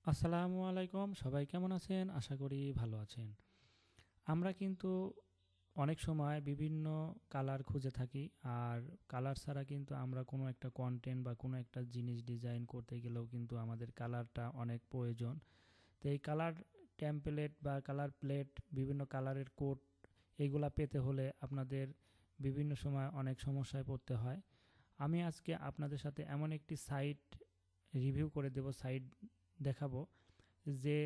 আসসালামু আলাইকুম, সবাই কেমন আছেন? আশা করি ভালো আছেন। আমরা কিন্তু অনেক সময় বিভিন্ন কালার খুঁজে থাকি। আর কালার ছাড়া কিন্তু আমরা কোনো একটা কন্টেন্ট বা কোনো একটা জিনিস ডিজাইন করতে গেলেও কিন্তু আমাদের কালারটা অনেক প্রয়োজন। তো এই কালার টেমপ্লেট বা কালার প্লেট, বিভিন্ন কালারের কোড, এগুলা পেতে হলে আপনাদের বিভিন্ন সময় অনেক সমস্যায় পড়তে হয়। আমি আজকে আপনাদের সাথে এমন একটি সাইট রিভিউ করে দেব, সাইট দেখাবো যে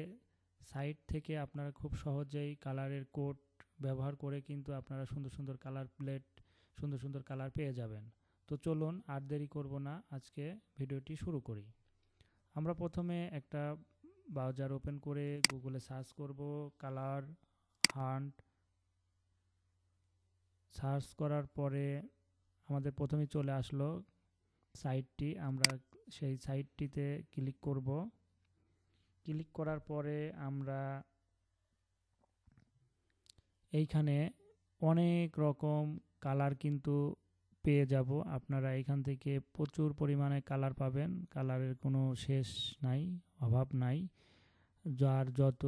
সাইট থেকে আপনারা খুব সহজেই কালারের কোড ব্যবহার করে কিন্তু আপনারা সুন্দর সুন্দর কালার প্লেট, সুন্দর সুন্দর কালার পেয়ে যাবেন। তো চলুন আর দেরি করব না, আজকে ভিডিওটি শুরু করি। আমরা প্রথমে একটা ব্রাউজার ওপেন করে গুগলে সার্চ করব কালার হান্ট। সার্চ করার পরে আমাদের প্রথমেই চলে আসলো সাইটটি। আমরা সেই সাইটটিতে ক্লিক করব। ক্লিক করার পরে আমরা এইখানে অনেক রকম কালার কিন্তু পেয়ে যাব। আপনারা এখান থেকে প্রচুর পরিমাণে কালার পাবেন, কালারের কোনো শেষ নাই, অভাব নাই। যার যত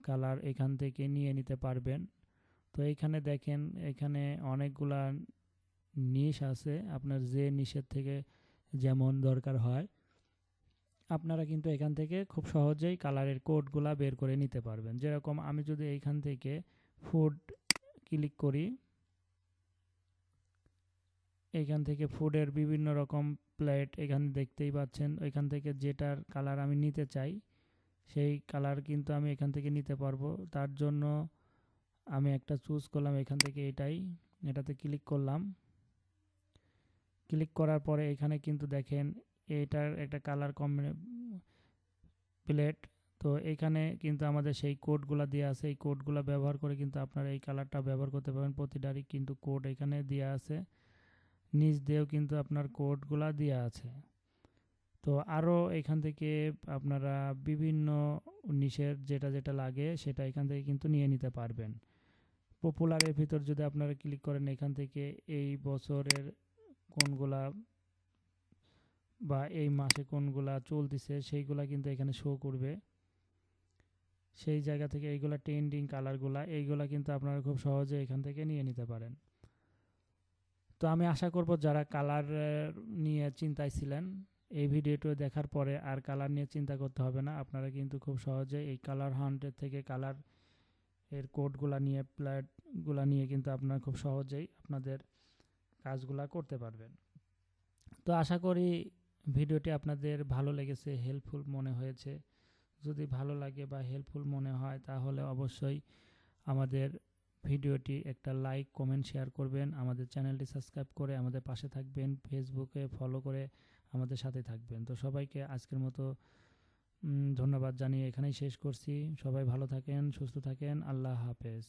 কালার এখান থেকে নিয়ে নিতে পারবেন। তো এইখানে দেখেন, এখানে অনেকগুলা নিশ আছে, আপনার যে নিশের থেকে যেমন দরকার হয় আপনারা কিন্তু এখান থেকে খুব সহজেই কালারের কোডগুলা বের করে নিতে পারবেন। যেরকম আমি যদি এইখান থেকে ফুড ক্লিক করি, এখান থেকে ফুডের বিভিন্ন রকম প্লেট এখানে দেখতেই পাচ্ছেন। এখান থেকে যেটার কালার আমি নিতে চাই সেই কালার কিন্তু আমি এখান থেকে নিতে পারবো। তার জন্য আমি একটা চুজ করলাম এখান থেকে, এটাতে ক্লিক করলাম। ক্লিক করার পরে এখানে কিন্তু দেখেন এটার একটা কালার প্লেট। তো এখানে কিন্তু আমাদের সেই কোডগুলা দেওয়া আছে, এই কোডগুলা ব্যবহার করে কিন্তু আপনারা এই কালারটা ব্যবহার করতে পারবেন। প্রতিটারই কিন্তু কোড এখানে দেওয়া আছে, নিচ দিয়েও কিন্তু আপনার কোডগুলা দেওয়া আছে। তো আরও এখান থেকে আপনারা বিভিন্ন নিশের যেটা যেটা লাগে সেটা এখান থেকে কিন্তু নিয়ে নিতে পারবেন। পপুলারের ভিতর যদি আপনারা ক্লিক করেন, এখান থেকে এই বছরের কোনগুলা বা এই মাসে কোনগুলা চলতেছে সেইগুলা কিন্তু এখানে শো করবে। সেই জায়গা থেকে এইগুলা ট্রেন্ডিং কালারগুলা, এইগুলা কিন্তু আপনারা খুব সহজে এখান থেকে নিয়ে নিতে পারেন। তো আমি আশা করব যারা কালার নিয়ে চিন্তায় ছিলেন, এই ভিডিওটি দেখার পরে আর কালার নিয়ে চিন্তা করতে হবে না। আপনারা কিন্তু খুব সহজে এই কালার হান্টের থেকে কালার এর কোডগুলা নিয়ে, প্লেটগুলা নিয়ে কিন্তু আপনারা খুব সহজেই আপনাদের কাজগুলা করতে পারবেন। তো আশা করি ভিডিওটি আপনাদের ভালো লেগেছে, হেল্পফুল মনে হয়েছে। যদি ভালো লাগে বা হেল্পফুল মনে হয় তাহলে অবশ্যই আমাদের ভিডিওটি একটা লাইক, কমেন্ট, শেয়ার করবেন। আমাদের চ্যানেলটি সাবস্ক্রাইব করে আমাদের পাশে থাকবেন। ফেসবুকে ফলো করে আমাদের সাথে থাকবেন। তো সবাইকে আজকের মতো ধন্যবাদ জানিয়ে এখানেই শেষ করছি। সবাই ভালো থাকেন, সুস্থ থাকেন। আল্লাহ হাফেজ।